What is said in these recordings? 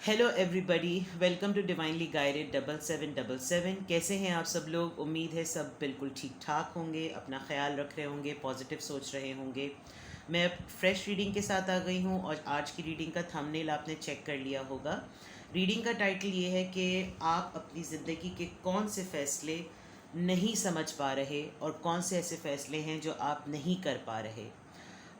Hello everybody, welcome to divinely guided 7777। कैसे हैं आप सब लोग? उम्मीद है सब बिल्कुल ठीक ठाक होंगे, अपना ख्याल रख रहे होंगे, पॉजिटिव सोच रहे होंगे। मैं फ्रेश रीडिंग के साथ आ गई हूँ और आज की रीडिंग का थंबनेल आपने चेक कर लिया होगा। रीडिंग का टाइटल ये है कि आप अपनी ज़िंदगी के कौन से फ़ैसले नहीं समझ पा रहे और कौन से ऐसे फ़ैसले हैं जो आप नहीं कर पा रहे।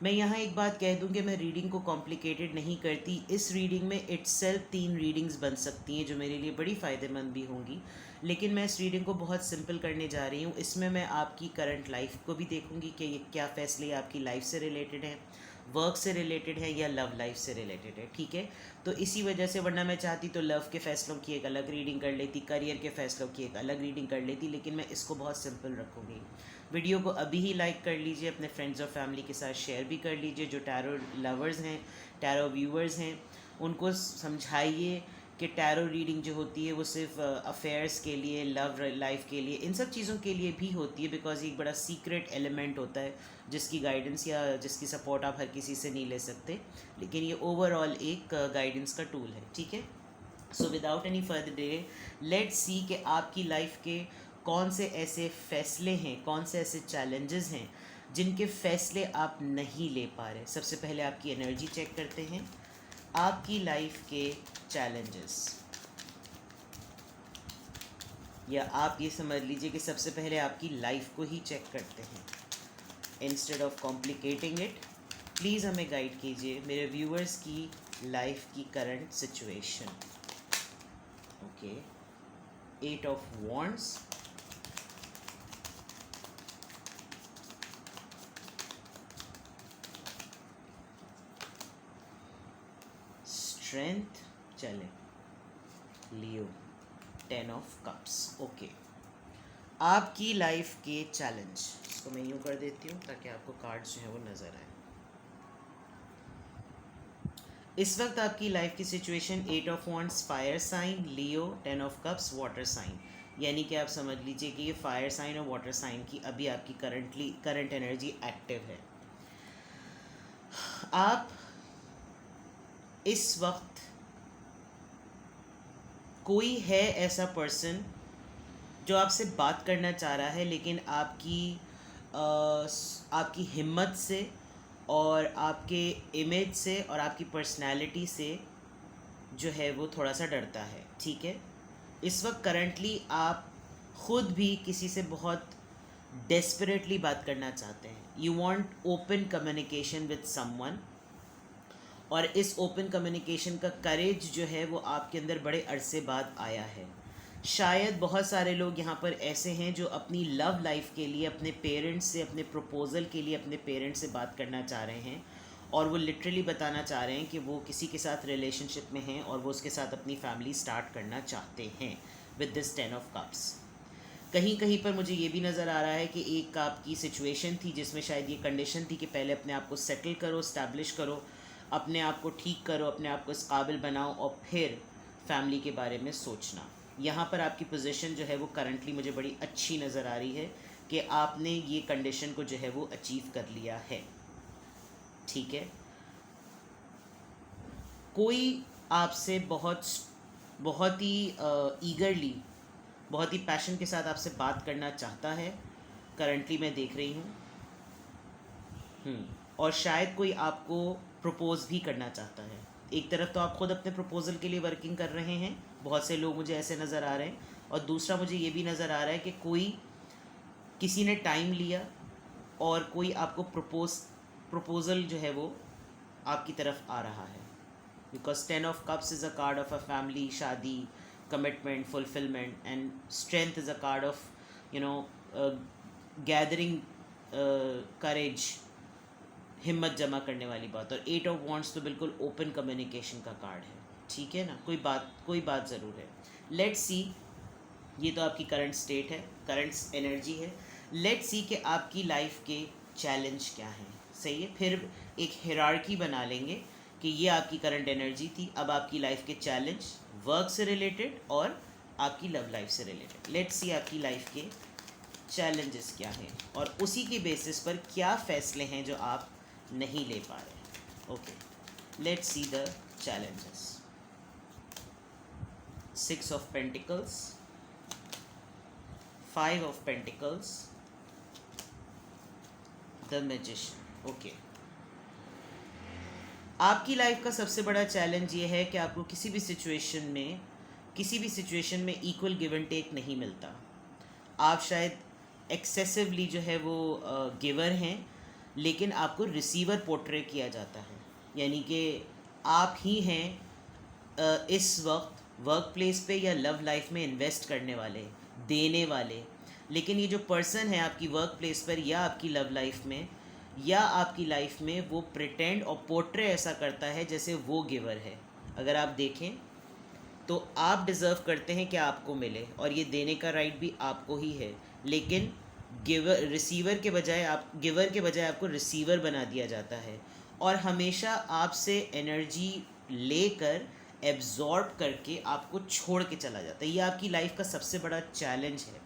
मैं यहाँ एक बात कह दूँ कि मैं रीडिंग को कॉम्प्लिकेटेड नहीं करती। इस रीडिंग में इट्सेल्फ 3 रीडिंग्स बन सकती हैं जो मेरे लिए बड़ी फ़ायदेमंद भी होंगी, लेकिन मैं इस रीडिंग को बहुत सिंपल करने जा रही हूँ। इसमें मैं आपकी करंट लाइफ को भी देखूँगी कि ये क्या फ़ैसले आपकी लाइफ से रिलेटेड हैं, वर्क से रिलेटेड है या लव लाइफ से रिलेटेड है। ठीक है, तो इसी वजह से, वरना मैं चाहती तो लव के फ़ैसलों की एक अलग रीडिंग कर लेती, करियर के फ़ैसलों की एक अलग रीडिंग कर लेती, लेकिन मैं इसको बहुत सिंपल रखूँगी। वीडियो को अभी ही लाइक कर लीजिए, अपने फ्रेंड्स और फैमिली के साथ शेयर भी कर लीजिए। जो टैरो लवर्स हैं, टैरो व्यूअर्स हैं, उनको समझाइए कि टैरो रीडिंग जो होती है वो सिर्फ अफेयर्स के लिए, लव लाइफ के लिए, इन सब चीज़ों के लिए भी होती है, बिकॉज एक बड़ा सीक्रेट एलिमेंट होता है जिसकी गाइडेंस या जिसकी सपोर्ट आप हर किसी से नहीं ले सकते, लेकिन ये ओवरऑल एक गाइडेंस का टूल है। ठीक है, so without any further delay, let's see कि आपकी लाइफ के कौन से ऐसे फैसले हैं, कौन से ऐसे चैलेंजेस हैं जिनके फैसले आप नहीं ले पा रहे। सबसे पहले आपकी एनर्जी चेक करते हैं, आपकी लाइफ के चैलेंजेस, या आप ये समझ लीजिए कि सबसे पहले आपकी लाइफ को ही चेक करते हैं। Instead of complicating it, please हमें गाइड कीजिए मेरे व्यूअर्स की लाइफ की current situation. Okay, 8 of wands, strength, चले लियो, 10 ऑफ कप्स। ओके, आपकी लाइफ के चैलेंज, इसको मैं यूँ कर देती हूँ ताकि आपको कार्ड्स जो है वो नज़र आए। इस वक्त आपकी लाइफ की situation 8 of wands, fire sign, Leo, 10 of cups, water sign. यानी कि आप समझ लीजिए कि ये फायर साइन और वाटर साइन की अभी आपकी करंट एनर्जी एक्टिव है। आप इस वक्त, कोई है ऐसा पर्सन जो आपसे बात करना चाह रहा है, लेकिन आपकी हिम्मत से और आपके इमेज से और आपकी पर्सनैलिटी से जो है वो थोड़ा सा डरता है। ठीक है, इस वक्त करंटली आप ख़ुद भी किसी से बहुत डेस्परेटली बात करना चाहते हैं। You want open communication with someone, और इस ओपन कम्युनिकेशन का करेज जो है वो आपके अंदर बड़े अरसे बाद आया है। शायद बहुत सारे लोग यहाँ पर ऐसे हैं जो अपनी लव लाइफ के लिए अपने पेरेंट्स से, अपने प्रपोज़ल के लिए अपने पेरेंट्स से बात करना चाह रहे हैं, और वो लिटरली बताना चाह रहे हैं कि वो किसी के साथ रिलेशनशिप में हैं और वो उसके साथ अपनी फैमिली स्टार्ट करना चाहते हैं विद दिस 10 ऑफ कप्स। कहीं कहीं पर मुझे ये भी नज़र आ रहा है कि एक आपकी सिचुएशन थी जिसमें शायद ये कंडीशन थी कि पहले अपने आप को सेटल करो, इस्टेब्लिश करो, अपने आप को ठीक करो, अपने आप को इस काबिल बनाओ और फिर फैमिली के बारे में सोचना। यहाँ पर आपकी पोजीशन जो है वो करंटली मुझे बड़ी अच्छी नज़र आ रही है कि आपने ये कंडीशन को जो है वो अचीव कर लिया है। ठीक है, कोई आपसे बहुत ही ईगरली, बहुत ही पैशन के साथ आपसे बात करना चाहता है, करंटली मैं देख रही हूँ। और शायद कोई आपको प्रपोज़ भी करना चाहता है। एक तरफ तो आप खुद अपने प्रपोज़ल के लिए वर्किंग कर रहे हैं, बहुत से लोग मुझे ऐसे नज़र आ रहे हैं, और दूसरा मुझे ये भी नज़र आ रहा है कि किसी ने टाइम लिया और कोई आपको प्रपोज़ल जो है वो आपकी तरफ आ रहा है। Because 10 of cups is a card of a family, शादी, commitment, fulfilment, and strength is a card of gathering courage, हिम्मत जमा करने वाली बात। और 8 ऑफ वॉन्ड्स तो बिल्कुल ओपन कम्युनिकेशन का कार्ड है। ठीक है ना, कोई बात ज़रूर है। लेट्स सी, ये तो आपकी करंट स्टेट है, करंट एनर्जी है। लेट्स सी कि आपकी लाइफ के चैलेंज क्या हैं। सही है, फिर एक हिरार्की बना लेंगे कि ये आपकी करंट एनर्जी थी, अब आपकी लाइफ के चैलेंज वर्क से रिलेटेड और आपकी लव लाइफ से रिलेटेड। लेट्स सी आपकी लाइफ के चैलेंजेस क्या हैं और उसी के बेसिस पर क्या फ़ैसले हैं जो आप नहीं ले पा रहे। Okay, let's see the challenges. 6 of Pentacles, 5 of Pentacles, the Magician। Okay, आपकी लाइफ का सबसे बड़ा चैलेंज ये है कि आपको किसी भी सिचुएशन में इक्वल गिव एंड टेक नहीं मिलता। आप शायद एक्सेसिवली जो है वो गिवर हैं, लेकिन आपको रिसीवर पोर्ट्रे किया जाता है। यानी कि आप ही हैं इस वक्त वर्क प्लेस पे या लव लाइफ में इन्वेस्ट करने वाले, देने वाले, लेकिन ये जो पर्सन है आपकी वर्क प्लेस पर या आपकी लव लाइफ में या आपकी लाइफ में, वो प्रिटेंड और पोर्ट्रे ऐसा करता है जैसे वो गिवर है। अगर आप देखें तो आप डिज़र्व करते हैं कि आपको मिले, और ये देने का राइट भी आपको ही है, लेकिन गिवर के बजाय आपको रिसीवर बना दिया जाता है, और हमेशा आपसे एनर्जी लेकर एब्जॉर्ब करके आपको छोड़ के चला जाता है। ये आपकी लाइफ का सबसे बड़ा चैलेंज है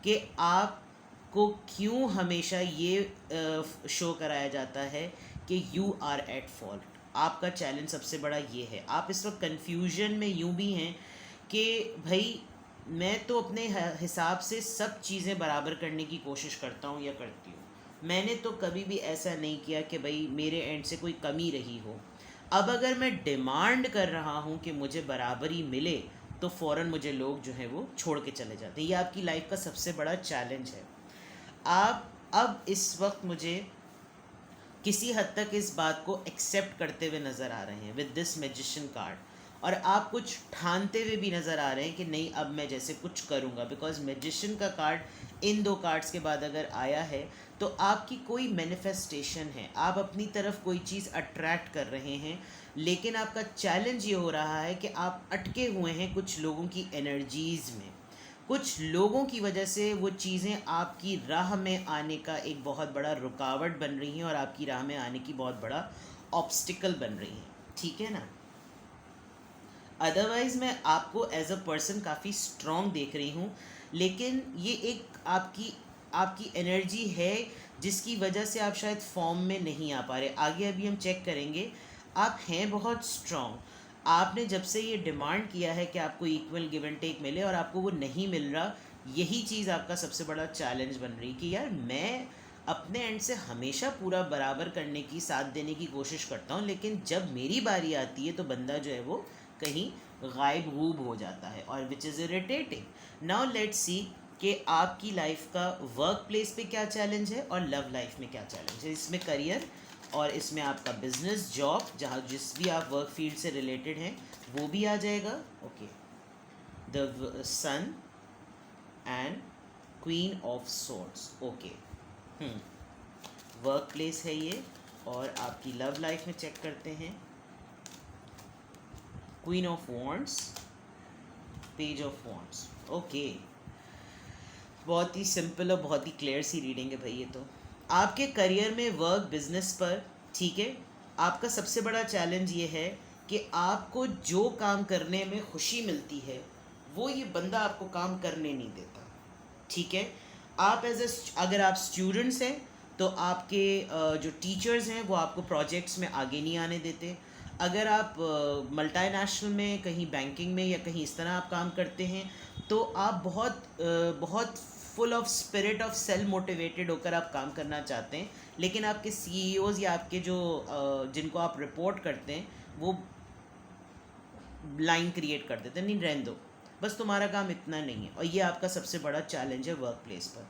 कि आपको क्यों हमेशा ये शो कराया जाता है कि यू आर एट फॉल्ट। आपका चैलेंज सबसे बड़ा ये है। आप इस वक्त कन्फ्यूजन में यूँ भी हैं कि भाई मैं तो अपने हिसाब से सब चीज़ें बराबर करने की कोशिश करता हूँ या करती हूँ, मैंने तो कभी भी ऐसा नहीं किया कि भाई मेरे एंड से कोई कमी रही हो। अब अगर मैं डिमांड कर रहा हूँ कि मुझे बराबरी मिले तो फ़ौरन मुझे लोग जो हैं वो छोड़ के चले जाते हैं। ये आपकी लाइफ का सबसे बड़ा चैलेंज है। आप अब इस वक्त मुझे किसी हद तक इस बात को एक्सेप्ट करते हुए नज़र आ रहे हैं विद दिस मैजिशियन कार्ड, और आप कुछ ठानते हुए भी नज़र आ रहे हैं कि नहीं अब मैं जैसे कुछ करूँगा, बिकॉज मैजिशियन का कार्ड इन दो कार्ड्स के बाद अगर आया है तो आपकी कोई मैनिफेस्टेशन है, आप अपनी तरफ कोई चीज़ अट्रैक्ट कर रहे हैं, लेकिन आपका चैलेंज ये हो रहा है कि आप अटके हुए हैं कुछ लोगों की एनर्जीज़ में। कुछ लोगों की वजह से वो चीज़ें आपकी राह में आने का एक बहुत बड़ा रुकावट बन रही हैं, और आपकी राह में आने की बहुत बड़ा ऑब्स्टिकल बन रही हैं। ठीक है ना? अदरवाइज़ मैं आपको एज अ पर्सन काफ़ी स्ट्रॉन्ग देख रही हूँ, लेकिन ये एक आपकी एनर्जी है जिसकी वजह से आप शायद फॉर्म में नहीं आ पा रहे। आगे अभी हम चेक करेंगे। आप हैं बहुत स्ट्रॉन्ग। आपने जब से ये डिमांड किया है कि आपको इक्वल गिव एंड टेक मिले और आपको वो नहीं मिल रहा, यही चीज़ आपका सबसे बड़ा चैलेंज बन रही कि यार मैं अपने एंड से हमेशा पूरा बराबर करने की, साथ देने की कोशिश करता हूँ, लेकिन जब मेरी बारी आती है तो बंदा जो है वो कहीं गायब गूब हो जाता है, और which is irritating. Now let's see कि आपकी लाइफ का वर्क प्लेस पे क्या चैलेंज है और लव लाइफ में क्या चैलेंज है। इसमें करियर और इसमें आपका बिजनेस, जॉब, जहाँ जिस भी आप वर्क फील्ड से रिलेटेड हैं वो भी आ जाएगा। Okay, the sun and queen of swords. Okay, work place है ये, और आपकी लव लाइफ में चेक करते हैं। Queen of wands, page of wands. Okay, बहुत ही सिंपल और बहुत ही क्लियर सी रीडिंग है भाई ये तो। आपके करियर में, वर्क, बिजनेस पर, ठीक है, आपका सबसे बड़ा चैलेंज ये है कि आपको जो काम करने में खुशी मिलती है वो ये बंदा आपको काम करने नहीं देता। ठीक है, आप अगर आप स्टूडेंट्स हैं तो आपके जो टीचर्स हैं वो आपको प्रोजेक्ट्स में आगे नहीं आने देते। अगर आप मल्टीनेशनल में कहीं बैंकिंग में या कहीं इस तरह आप काम करते हैं तो आप बहुत full of spirit of self motivated होकर आप काम करना चाहते हैं, लेकिन आपके सीईओज़ या आपके जो जिनको आप रिपोर्ट करते हैं वो लाइन क्रिएट कर देते हैं, नहीं रहने दो, बस तुम्हारा काम इतना नहीं है। और ये आपका सबसे बड़ा चैलेंज है वर्क प्लेस पर।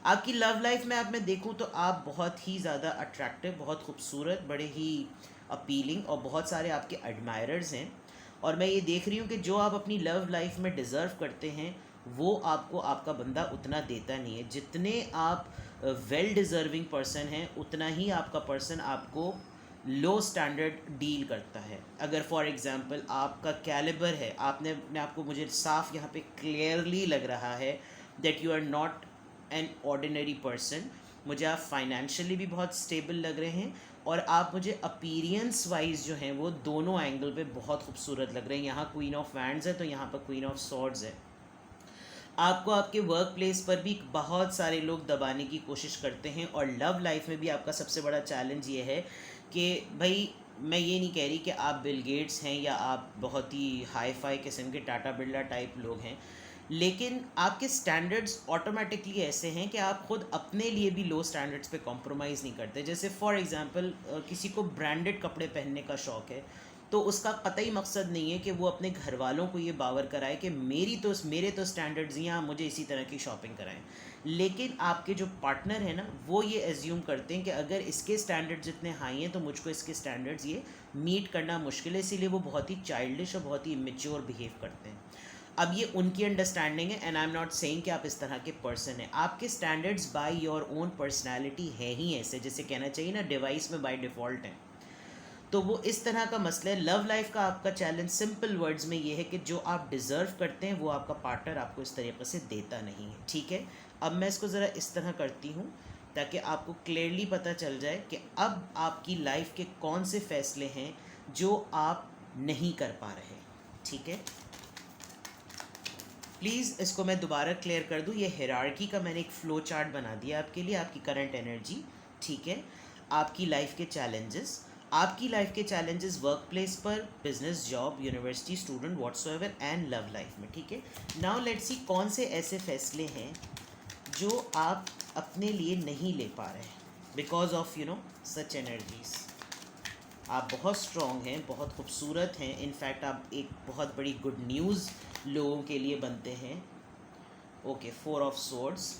आपकी लव लाइफ में आप मैं देखूँ तो आप बहुत ही ज़्यादा अट्रैक्टिव, बहुत खूबसूरत, बड़े ही अपीलिंग, और बहुत सारे आपके एडमायरर्स हैं, और मैं ये देख रही हूँ कि जो आप अपनी लव लाइफ में डिज़र्व करते हैं वो आपको आपका बंदा उतना देता नहीं है। जितने आप वेल डिज़र्विंग पर्सन हैं उतना ही आपका पर्सन आपको लो स्टैंडर्ड डील करता है। अगर फॉर एग्ज़ाम्पल आपका कैलिबर है, आपने अपने आपको, मुझे साफ यहाँ पे क्लियरली लग रहा है that you are not an ordinary person. मुझे आप फाइनेंशियली भी बहुत स्टेबल लग रहे हैं, और आप मुझे अपीरियंस वाइज जो हैं वो दोनों एंगल पे बहुत खूबसूरत लग रहे हैं। यहाँ क्वीन ऑफ वैंड्स है तो यहाँ पर क्वीन ऑफ सॉर्ड्स है। आपको आपके वर्क प्लेस पर भी बहुत सारे लोग दबाने की कोशिश करते हैं, और लव लाइफ में भी आपका सबसे बड़ा चैलेंज ये है कि भाई मैं ये नहीं कह रही कि आप बिल गेट्स हैं या आप बहुत ही हाई फाई किस्म के टाटा बिरला टाइप लोग हैं, लेकिन आपके स्टैंडर्ड्स ऑटोमेटिकली ऐसे हैं कि आप खुद अपने लिए भी लो स्टैंडर्ड्स पे कॉम्प्रोमाइज़ नहीं करते। जैसे फॉर एग्जांपल किसी को ब्रांडेड कपड़े पहनने का शौक़ है, तो उसका कतई मकसद नहीं है कि वो अपने घर वालों को ये बावर कराए कि मेरे तो स्टैंडर्ड्स हैं, आप मुझे इसी तरह की शॉपिंग कराएं। लेकिन आपके जो पार्टनर है ना, वो ये एज्यूम करते हैं कि अगर इसके स्टैंडर्ड्स इतने हाई हैं तो मुझको इसके स्टैंडर्ड्स ये मीट करना मुश्किल है, इसीलिए वो बहुत ही चाइल्डिश और बहुत ही इमेच्योर बिहेव करते हैं। अब ये उनकी अंडरस्टैंडिंग है, and I am not saying कि आप इस तरह के पर्सन हैं। आपके standards by your own personality है ही ऐसे, जैसे कहना चाहिए ना डिवाइस में बाय डिफ़ॉल्ट हैं। तो वो इस तरह का मसला है। लव लाइफ का आपका चैलेंज सिंपल वर्ड्स में ये है कि जो आप डिज़र्व करते हैं वो आपका पार्टनर आपको इस तरीके से देता नहीं है, ठीक है। अब मैं इसको ज़रा इस तरह करती हूँ ताकि आपको क्लियरली पता चल जाए कि अब आपकी लाइफ के कौन से फ़ैसले हैं जो आप नहीं कर पा रहे, ठीक है। प्लीज़ इसको मैं दोबारा क्लियर कर दूँ। ये हायरार्की का मैंने एक फ़्लो चार्ट बना दिया आपके लिए, आपकी करंट एनर्जी, ठीक है। आपकी लाइफ के चैलेंजेस, आपकी लाइफ के चैलेंजेस वर्क प्लेस पर, business, job, university, student, whatsoever and love life में, ठीक है। नाउ लेट्स सी कौन से ऐसे फैसले हैं जो आप अपने लिए नहीं ले पा रहे हैं बिकॉज ऑफ सच एनर्जीज। आप बहुत स्ट्रॉन्ग हैं, बहुत खूबसूरत हैं, इनफैक्ट आप एक बहुत बड़ी गुड न्यूज़ लोगों के लिए बनते हैं। Okay, 4 of swords,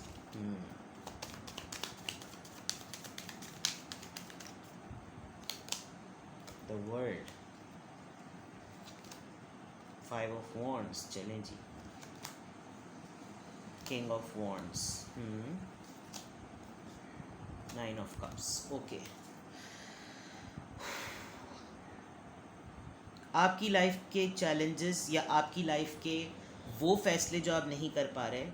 the world, 5 of wands, चलें जी, king of wands, 9 of cups. Okay, आपकी लाइफ के चैलेंजेस या आपकी लाइफ के वो फैसले जो आप नहीं कर पा रहे।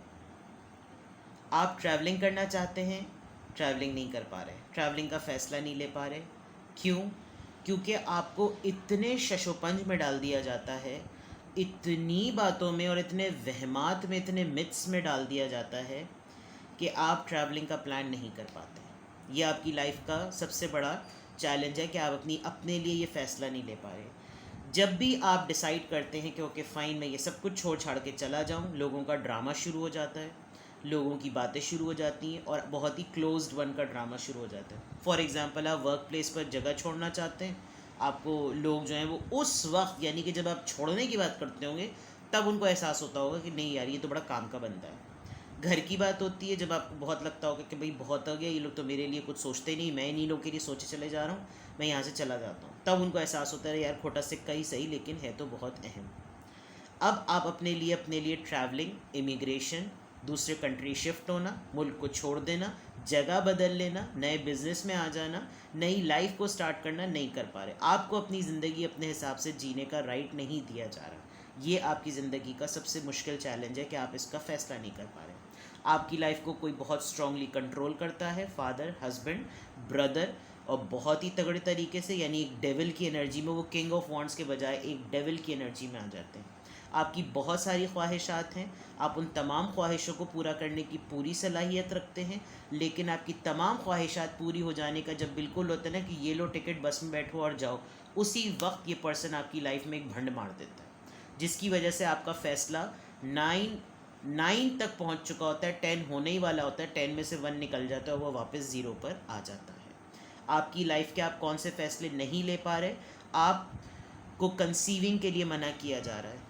आप ट्रैवलिंग करना चाहते हैं, ट्रैवलिंग नहीं कर पा रहे, ट्रैवलिंग का फ़ैसला नहीं ले पा रहे। क्यों? क्योंकि आपको इतने शशोपंज में डाल दिया जाता है, इतनी बातों में और इतने वहमात में, इतने मिथ्स में डाल दिया जाता है कि आप ट्रैवलिंग का प्लान नहीं कर पाते। ये आपकी लाइफ का सबसे बड़ा चैलेंज है कि आप अपने लिए ये फ़ैसला नहीं ले पा रहे। जब भी आप डिसाइड करते हैं कि ओके फ़ाइन, मैं ये सब कुछ छोड़ छाड़ के चला जाऊँ, लोगों का ड्रामा शुरू हो जाता है, लोगों की बातें शुरू हो जाती हैं और बहुत ही क्लोज्ड वन का ड्रामा शुरू हो जाता है। फॉर एग्ज़ाम्पल, आप वर्क प्लेस पर जगह छोड़ना चाहते हैं, आपको लोग जो हैं वो उस वक्त, यानी कि जब आप छोड़ने की बात करते होंगे, तब उनको एहसास होता होगा कि नहीं यार, ये तो बड़ा काम का बंदा है। घर की बात होती है जब आपको बहुत लगता होगा कि भाई बहुत हो गया, ये लोग तो मेरे लिए कुछ सोचते नहीं, मैं इन्हीं लोग के लिए सोचे चले जा रहा हूँ, मैं यहाँ से चला जाता हूँ। तब उनको एहसास होता है यार खोटा सिक्का ही सही, लेकिन है तो बहुत अहम। अब आप अपने लिए ट्रैवलिंग, इमिग्रेशन, दूसरे कंट्री शिफ्ट होना, मुल्क को छोड़ देना, जगह बदल लेना, नए बिज़नेस में आ जाना, नई लाइफ को स्टार्ट करना नहीं कर पा रहे। आपको अपनी ज़िंदगी अपने हिसाब से जीने का राइट नहीं दिया जा रहा। ये आपकी ज़िंदगी का सबसे मुश्किल चैलेंज है कि आप इसका फ़ैसला नहीं कर पा रहे। आपकी लाइफ को कोई बहुत स्ट्रांगली कंट्रोल करता है, फादर, हस्बैंड, ब्रदर, और बहुत ही तगड़े तरीके से, यानी एक डेविल की एनर्जी में, वो किंग ऑफ वॉन्ड्स के बजाय एक डेविल की एनर्जी में आ जाते हैं। आपकी बहुत सारी ख्वाहिशात हैं, आप उन तमाम ख्वाहिशों को पूरा करने की पूरी सलाहियत रखते हैं, लेकिन आपकी तमाम ख्वाहिशात पूरी हो जाने का जब बिल्कुल होता है ना कि ये लो टिकट, बस में बैठो और जाओ, उसी वक्त ये पर्सन आपकी लाइफ में एक भंड मार देता है, जिसकी वजह से आपका फ़ैसला 9 तक पहुंच चुका होता है, 10 होने ही वाला होता है, 10 में से 1 निकल जाता है और वो वापस 0 पर आ जाता है। आपकी लाइफ के आप कौन से फ़ैसले नहीं ले पा रहे? आपको कंसीविंग के लिए मना किया जा रहा है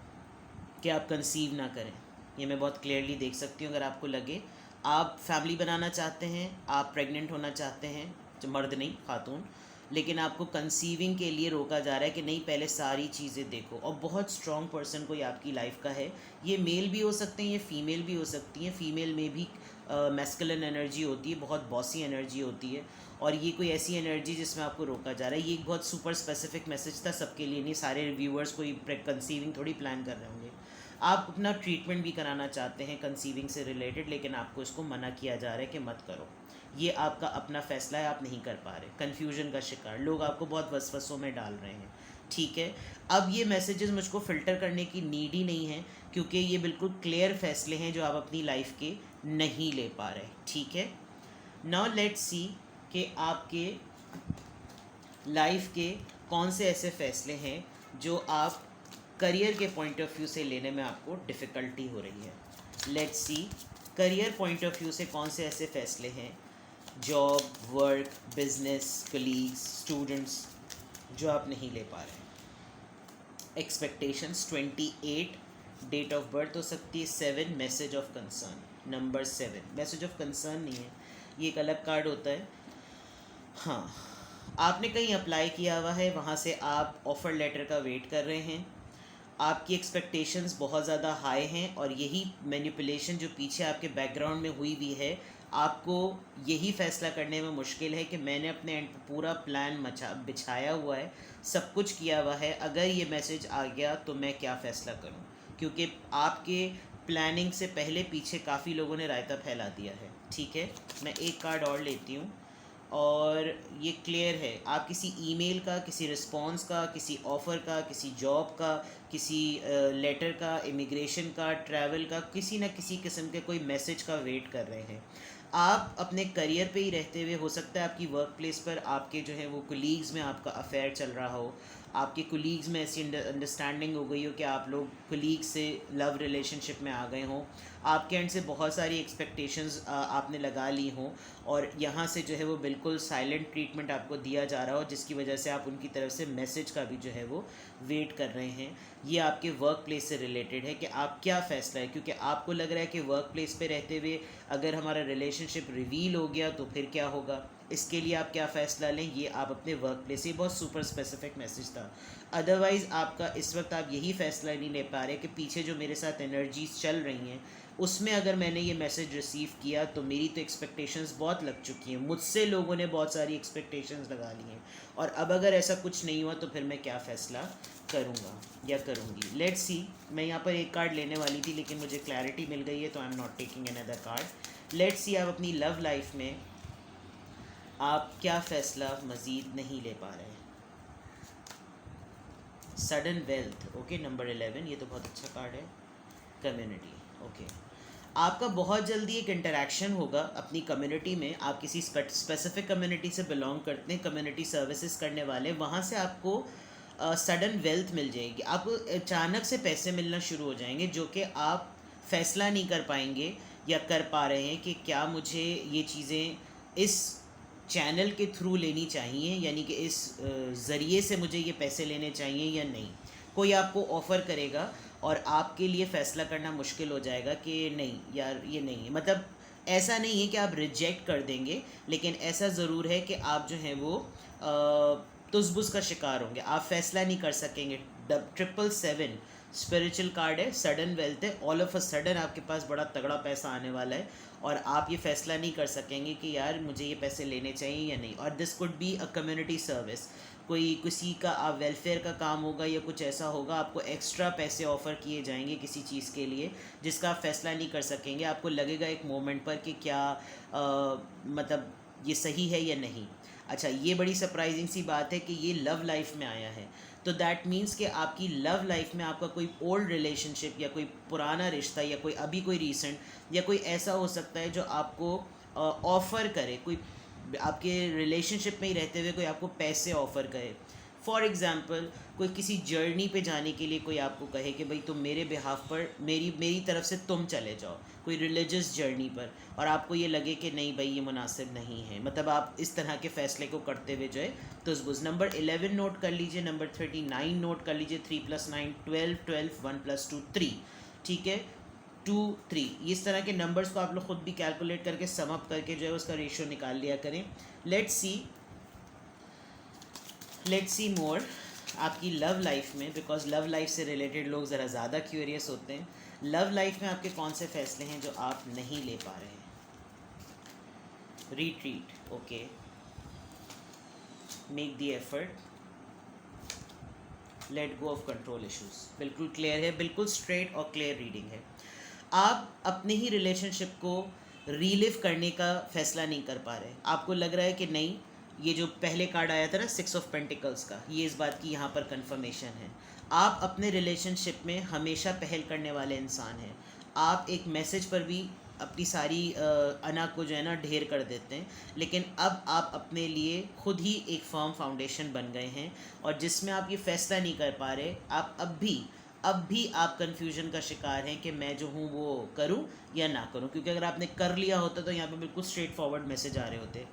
कि आप कंसीव ना करें। ये मैं बहुत क्लियरली देख सकती हूँ। अगर आपको लगे आप फैमिली बनाना चाहते हैं, आप प्रेग्नेंट होना चाहते हैं, जो मर्द नहीं खातून, लेकिन आपको कंसीविंग के लिए रोका जा रहा है कि नहीं, पहले सारी चीज़ें देखो। और बहुत स्ट्रॉन्ग पर्सन कोई आपकी लाइफ का है, ये मेल भी हो सकते हैं, ये फ़ीमेल भी हो सकती हैं। फ़ीमेल में भी मैस्कुलिन एनर्जी होती है, बहुत बॉसी एनर्जी होती है, और ये कोई ऐसी एनर्जी जिसमें आपको रोका जा रहा है। ये एक बहुत सुपर स्पेसिफिक मैसेज था सबके लिए, नहीं सारे रिव्यूअर्स कोई कंसीविंग थोड़ी प्लान कर रहे होंगे। आप अपना ट्रीटमेंट भी कराना चाहते हैं कंसीविंग से रिलेटेड, लेकिन आपको इसको मना किया जा रहा है कि मत करो। ये आपका अपना फ़ैसला है, आप नहीं कर पा रहे। कन्फ्यूजन का शिकार, लोग आपको बहुत वसवसों में डाल रहे हैं, ठीक है। अब ये मैसेजेस मुझको फ़िल्टर करने की नीड ही नहीं है, क्योंकि ये बिल्कुल क्लियर फ़ैसले हैं जो आप अपनी लाइफ के नहीं ले पा रहे, ठीक है। नाउ लेट्स सी कि आपके लाइफ के कौन से ऐसे फ़ैसले हैं जो आप करियर के पॉइंट ऑफ व्यू से लेने में आपको डिफ़िकल्टी हो रही है। Let's see, career point of view से कौन से ऐसे फ़ैसले हैं, job, work, business, colleagues, students, जो आप नहीं ले पा रहे हैं। एक्सपेक्टेशंस 28, डेट ऑफ बर्थ हो सकती है 7, message of concern number 7। Message of concern नहीं है, ये एक अलग कार्ड होता है। हाँ, आपने कहीं अप्लाई किया हुआ है, वहाँ से आप ऑफ़र लेटर का वेट कर रहे हैं, आपकी एक्सपेक्टेशंस बहुत ज़्यादा हाई हैं और यही मैनिपुलेशन जो पीछे आपके बैकग्राउंड में हुई भी है, आपको यही फ़ैसला करने में मुश्किल है कि मैंने अपने एंड पे पूरा प्लान बिछाया हुआ है, सब कुछ किया हुआ है, अगर ये मैसेज आ गया तो मैं क्या फ़ैसला करूं, क्योंकि आपके प्लानिंग से पहले पीछे काफ़ी लोगों ने रायता फैला दिया है। ठीक है, मैं एक कार्ड और लेती हूँ और ये क्लियर है, आप किसी ईमेल का, किसी रिस्पॉन्स का, किसी ऑफ़र का, किसी जॉब का, किसी लेटर का, इमिग्रेशन का, ट्रैवल का, किसी न किसी किस्म के कोई मैसेज का वेट कर रहे हैं। आप अपने करियर पे ही रहते हुए, हो सकता है आपकी वर्क प्लेस पर आपके जो है वो कुलीग्स में आपका अफेयर चल रहा हो, आपके कुलीग्स में ऐसी अंडरस्टैंडिंग हो गई हो कि आप लोग कुलीग से लव रिलेशनशिप में आ गए हों, आपके एंड से बहुत सारी एक्सपेक्टेशंस आपने लगा ली हों और यहाँ से जो है वो बिल्कुल साइलेंट ट्रीटमेंट आपको दिया जा रहा हो, जिसकी वजह से आप उनकी तरफ से मैसेज का भी जो है वो वेट कर रहे हैं। ये आपके वर्क प्लेस से रिलेटेड है कि आप क्या फ़ैसला है, क्योंकि आपको लग रहा है कि वर्क प्लेस पे रहते हुए अगर हमारा रिलेशनशिप रिवील हो गया तो फिर क्या होगा, इसके लिए आप क्या फ़ैसला लें, ये आप अपने वर्क प्लेस से, बहुत सुपर स्पेसिफिक मैसेज था। अदरवाइज़ आपका इस वक्त आप यही फ़ैसला नहीं ले पा रहे कि पीछे जो मेरे साथ एनर्जीज चल रही हैं उसमें अगर मैंने ये मैसेज रिसीव किया तो मेरी तो एक्सपेक्टेशंस बहुत लग चुकी हैं, मुझसे लोगों ने बहुत सारी एक्सपेक्टेशंस लगा ली हैं और अब अगर ऐसा कुछ नहीं हुआ तो फिर मैं क्या फ़ैसला करूँगा या करूँगी। लेट्स सी, मैं यहाँ पर एक कार्ड लेने वाली थी लेकिन मुझे क्लैरिटी मिल गई है तो I am not taking another card. Let's see, आप अपनी लव लाइफ में आप क्या फ़ैसला मज़ीद नहीं ले पा रहे हैं। सडन वेल्थ, ओके, नंबर 11, ये तो बहुत अच्छा कार्ड है। कम्युनिटी, ओके, आपका बहुत जल्दी एक इंटरेक्शन होगा अपनी कम्युनिटी में, आप किसी स्पेसिफिक कम्युनिटी से बिलोंग करते हैं, कम्युनिटी सर्विसेज करने वाले, वहाँ से आपको सडन वेल्थ मिल जाएगी, आपको अचानक से पैसे मिलना शुरू हो जाएंगे जो कि आप फ़ैसला नहीं कर पाएंगे या कर पा रहे हैं कि क्या मुझे ये चीज़ें इस चैनल के थ्रू लेनी चाहिए, यानी कि इस ज़रिए से मुझे ये पैसे लेने चाहिए या नहीं। कोई आपको ऑफ़र करेगा और आपके लिए फ़ैसला करना मुश्किल हो जाएगा कि नहीं यार ये नहीं है, मतलब ऐसा नहीं है कि आप रिजेक्ट कर देंगे, लेकिन ऐसा ज़रूर है कि आप जो हैं वो तुसबुस का शिकार होंगे, आप फ़ैसला नहीं कर सकेंगे। 777 स्पिरिचुअल कार्ड है, सडन वेल्थ है, ऑल ऑफ अ सडन आपके पास बड़ा तगड़ा पैसा आने वाला है और आप ये फ़ैसला नहीं कर सकेंगे कि यार मुझे ये पैसे लेने चाहिए या नहीं। और this could be a community service, कोई किसी का आप वेलफेयर का काम होगा या कुछ ऐसा होगा, आपको एक्स्ट्रा पैसे ऑफ़र किए जाएंगे किसी चीज़ के लिए जिसका आप फ़ैसला नहीं कर सकेंगे। आपको लगेगा एक मोमेंट पर कि क्या मतलब ये सही है या नहीं। अच्छा, ये बड़ी सरप्राइजिंग सी बात है कि ये लव लाइफ में आया है, तो दैट मीन्स कि आपकी लव लाइफ में आपका कोई ओल्ड रिलेशनशिप या कोई पुराना रिश्ता या कोई अभी कोई रीसेंट या कोई ऐसा हो सकता है जो आपको ऑफ़र करे, कोई आपके रिलेशनशिप में ही रहते हुए कोई आपको पैसे ऑफ़र करे। फॉर एग्ज़ाम्पल, कोई किसी जर्नी पे जाने के लिए कोई आपको कहे कि भाई तुम मेरे बिहाफ पर मेरी तरफ से तुम चले जाओ कोई रिलीजियस जर्नी पर, और आपको ये लगे कि नहीं भाई ये मुनासिब नहीं है, मतलब आप इस तरह के फ़ैसले को करते हुए जो है तुसबुस। नंबर 11 नोट कर लीजिए, नंबर 39 नोट कर लीजिए, 3 + 9 12, 12 1 + 2 3, ठीक है, 2 3, इस तरह के नंबर्स को आप लोग ख़ुद भी कैलकुलेट करके सम अप करके जो है उसका रेशियो निकाल लिया करें। लेट्स सी मोर आपकी लव लाइफ में, बिकॉज लव लाइफ से रिलेटेड लोग ज़रा ज़्यादा क्यूरियस होते हैं। लव लाइफ में आपके कौन से फ़ैसले हैं जो आप नहीं ले पा रहे हैं। Retreat, okay, make the effort, let go of control issues, बिल्कुल क्लियर है, बिल्कुल स्ट्रेट और क्लियर रीडिंग है। आप अपने ही रिलेशनशिप को रीलिव करने का फ़ैसला नहीं कर पा रहे, आपको लग रहा है कि नहीं, ये जो पहले कार्ड आया था ना 6 ऑफ पेंटिकल्स का, ये इस बात की यहाँ पर कंफर्मेशन है। आप अपने रिलेशनशिप में हमेशा पहल करने वाले इंसान हैं, आप एक मैसेज पर भी अपनी सारी अना को जो है ना ढेर कर देते हैं, लेकिन अब आप अपने लिए खुद ही एक फर्म फाउंडेशन बन गए हैं, और जिसमें आप ये फैसला नहीं कर पा रहे, आप अब भी आप कन्फ्यूजन का शिकार हैं कि मैं जो हूँ वो करूँ या ना करूँ, क्योंकि अगर आपने कर लिया होता तो यहाँ पे बिल्कुल स्ट्रेट फॉरवर्ड मैसेज आ रहे होते।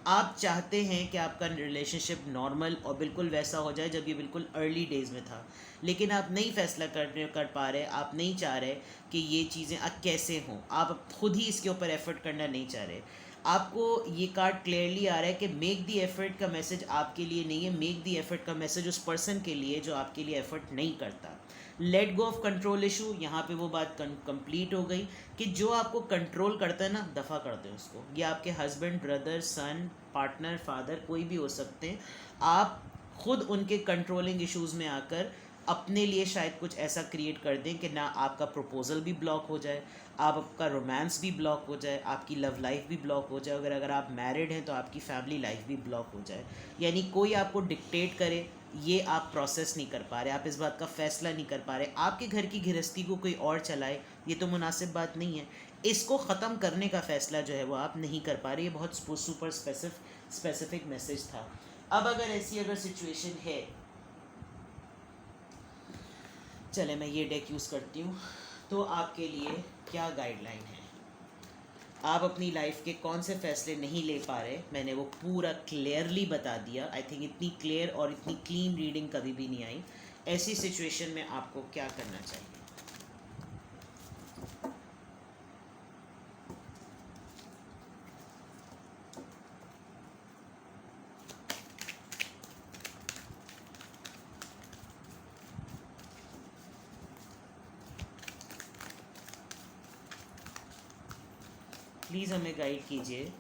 आप चाहते हैं कि आपका रिलेशनशिप नॉर्मल और बिल्कुल वैसा हो जाए जब ये बिल्कुल अर्ली डेज़ में था, लेकिन आप नहीं फैसला कर पा रहे, आप नहीं चाह रहे कि ये चीज़ें अब कैसे हों, आप खुद ही इसके ऊपर एफर्ट करना नहीं चाह रहे। आपको ये कार्ड क्लियरली आ रहा है कि मेक दी एफर्ट का मैसेज आपके लिए नहीं है, मेक दी एफर्ट का मैसेज उस पर्सन के लिए जो आपके लिए एफर्ट नहीं करता। Let go of control issue, यहाँ पे वो बात कंप्लीट हो गई कि जो आपको कंट्रोल करता है ना, दफ़ा कर दें उसको। ये आपके हस्बैंड, ब्रदर, सन, पार्टनर, फादर, कोई भी हो सकते हैं। आप खुद उनके कंट्रोलिंग इश्यूज़ में आकर अपने लिए शायद कुछ ऐसा क्रिएट कर दें कि ना आपका प्रपोजल भी ब्लॉक हो जाए, आपका रोमांस भी ब्लॉक हो जाए, आपकी लव लाइफ भी ब्लॉक हो जाए, अगर आप मैरिड हैं तो आपकी फैमिली लाइफ भी ब्लॉक हो जाए। यानी कोई आपको डिक्टेट करे, ये आप प्रोसेस नहीं कर पा रहे, आप इस बात का फ़ैसला नहीं कर पा रहे, आपके घर की गृहस्थी को कोई और चलाए, ये तो मुनासिब बात नहीं है। इसको ख़त्म करने का फ़ैसला जो है वो आप नहीं कर पा रहे। ये बहुत सुपर स्पेसिफिक मैसेज था। अब अगर ऐसी सिचुएशन है, चले मैं ये डेक यूज़ करती हूँ, तो आपके लिए क्या गाइडलाइन है। आप अपनी लाइफ के कौन से फ़ैसले नहीं ले पा रहे, मैंने वो पूरा क्लियरली बता दिया। आई थिंक इतनी क्लियर और इतनी क्लीन रीडिंग कभी भी नहीं आई। ऐसी सिचुएशन में आपको क्या करना चाहिए। प्लीज़ हमें गाइड कीजिए।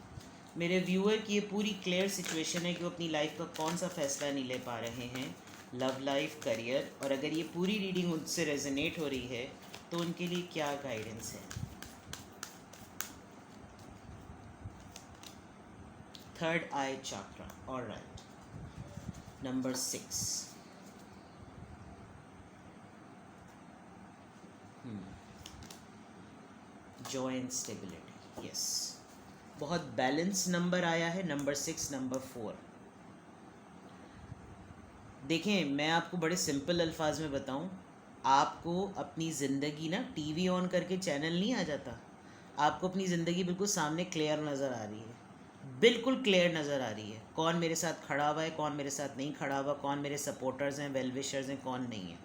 मेरे व्यूअर की ये पूरी क्लियर सिचुएशन है कि वो अपनी लाइफ का कौन सा फ़ैसला नहीं ले पा रहे हैं, लव लाइफ, करियर, और अगर ये पूरी रीडिंग उनसे रेजोनेट हो रही है तो उनके लिए क्या गाइडेंस है। Third I chakra, alright. Number 6, Joy and stability, yes, बहुत बैलेंस नंबर आया है। Number 6, number 4। देखें, मैं आपको बड़े सिंपल अल्फाज में बताऊं, आपको अपनी ज़िंदगी ना टीवी ऑन करके चैनल नहीं आ जाता, आपको अपनी ज़िंदगी बिल्कुल सामने क्लियर नज़र आ रही है, बिल्कुल क्लियर नज़र आ रही है। कौन मेरे साथ खड़ा हुआ है, कौन मेरे साथ नहीं खड़ा हुआ, कौन मेरे सपोर्टर्स हैं, वेल विशर्स हैं, कौन नहीं है।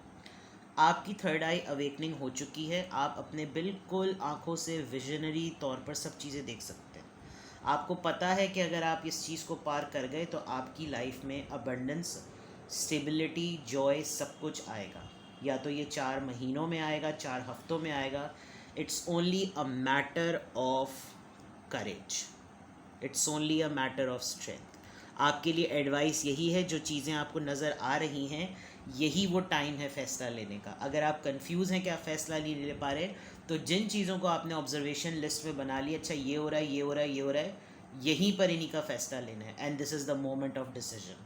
आपकी थर्ड आई अवेकनिंग हो चुकी है। आप अपने बिल्कुल आँखों से विजनरी तौर पर सब चीज़ें देख सकते हैं। आपको पता है कि अगर आप इस चीज़ को पार कर गए तो आपकी लाइफ में अबंडेंस, स्टेबिलिटी, जॉय सब कुछ आएगा। या तो ये 4 महीनों में आएगा, 4 हफ्तों में आएगा। It's only a matter of courage, it's only a matter of strength. आपके लिए एडवाइस यही है, जो चीज़ें आपको नज़र आ रही हैं यही वो टाइम है फ़ैसला लेने का। अगर आप कंफ्यूज हैं कि आप फ़ैसला नहीं ले पा रहे, तो जिन चीज़ों को आपने ऑब्जर्वेशन लिस्ट में बना लिया, अच्छा ये हो रहा है, ये हो रहा है, ये हो रहा है, यहीं पर इन्हीं का फ़ैसला लेना है। And this is the moment of decision.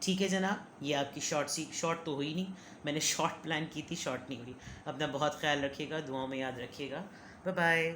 ठीक है जनाब, ये आपकी शॉर्ट तो हुई नहीं, मैंने शॉर्ट प्लान की थी, शॉर्ट नहीं हुई। अपना बहुत ख्याल रखिएगा, दुआओं में याद रखिएगा। Bye bye.